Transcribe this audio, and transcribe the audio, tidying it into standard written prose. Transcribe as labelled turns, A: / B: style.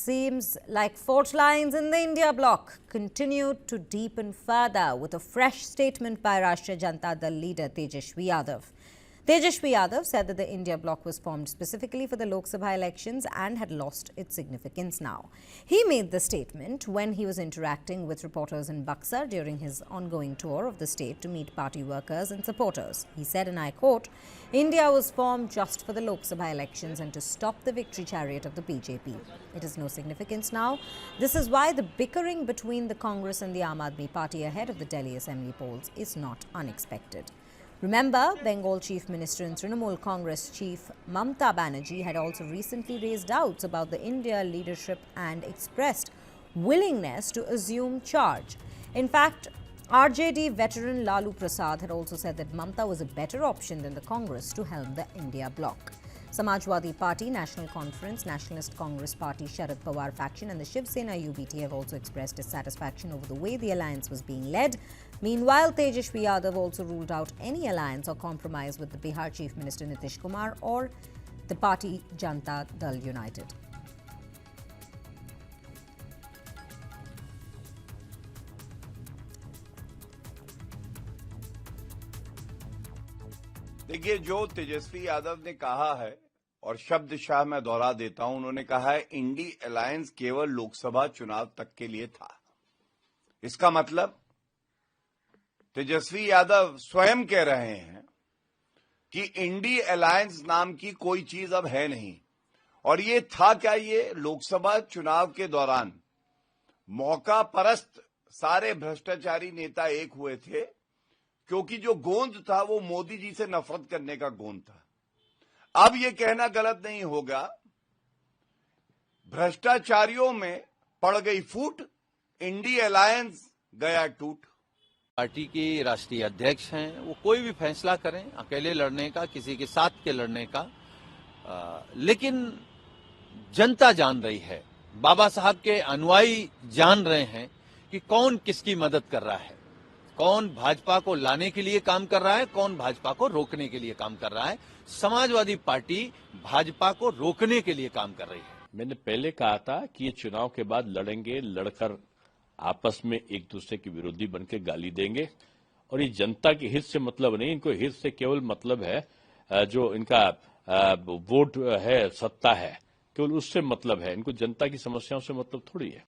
A: seems like fault lines in the India bloc continued to deepen further with a fresh statement by Rashtriya Janata Dal leader Tejashwi Yadav. Tejashwi Yadav said that the India bloc was formed specifically for the Lok Sabha elections and had lost its significance now. He made the statement when he was interacting with reporters in Buxar during his ongoing tour of the state to meet party workers and supporters. He said, and I quote, "India was formed just for the Lok Sabha elections and to stop the victory chariot of the BJP. It has no significance now. This is why the bickering between the Congress and the Aam Aadmi Party ahead of the Delhi Assembly polls is not unexpected." Remember, Bengal Chief Minister and Trinamool Congress Chief Mamta Banerjee had also recently raised doubts about the India leadership and expressed willingness to assume charge. In fact, RJD veteran Lalu Prasad had also said that Mamta was a better option than the Congress to helm the India bloc. Samajwadi Party, National Conference, Nationalist Congress Party, Sharad Pawar faction and the Shiv Sena UBT have also expressed dissatisfaction over the way the alliance was being led. Meanwhile, Tejashwi Yadav also ruled out any alliance or compromise with the Bihar Chief Minister Nitish Kumar or the party Janata Dal United.
B: देखिए, जो तेजस्वी यादव ने कहा है और शब्दशाह मैं दोहरा देता हूं, उन्होंने कहा है इंडी अलायंस केवल लोकसभा चुनाव तक के लिए था। इसका मतलब तेजस्वी यादव स्वयं कह रहे हैं कि इंडी अलायंस नाम की कोई चीज अब है नहीं। और ये था क्या? ये लोकसभा चुनाव के दौरान मौका परस्त सारे भ्रष्टाचारी नेता एक हुए थे, क्योंकि जो गोंद था वो मोदी जी से नफरत करने का गोंद था। अब ये कहना गलत नहीं होगा, भ्रष्टाचारियों में पड़ गई फूट, इंडी अलायंस गया टूट।
C: पार्टी के राष्ट्रीय अध्यक्ष हैं, वो कोई भी फैसला करें, अकेले लड़ने का, किसी के साथ के लड़ने का, लेकिन जनता जान रही है, बाबा साहब के अनुयायी जान रहे हैं कि कौन किसकी मदद कर रहा है, कौन भाजपा को लाने के लिए काम कर रहा है, कौन भाजपा को रोकने के लिए काम कर रहा है। समाजवादी पार्टी भाजपा को रोकने के लिए काम कर रही है।
D: मैंने पहले कहा था कि ये चुनाव के बाद लड़ेंगे, लड़कर आपस में एक दूसरे के विरोधी बनकर गाली देंगे, और ये जनता के हित से मतलब नहीं, इनको हित से केवल मतलब है जो इनका वोट है, सत्ता है, केवल उससे मतलब है। इनको जनता की समस्याओं से मतलब थोड़ी है।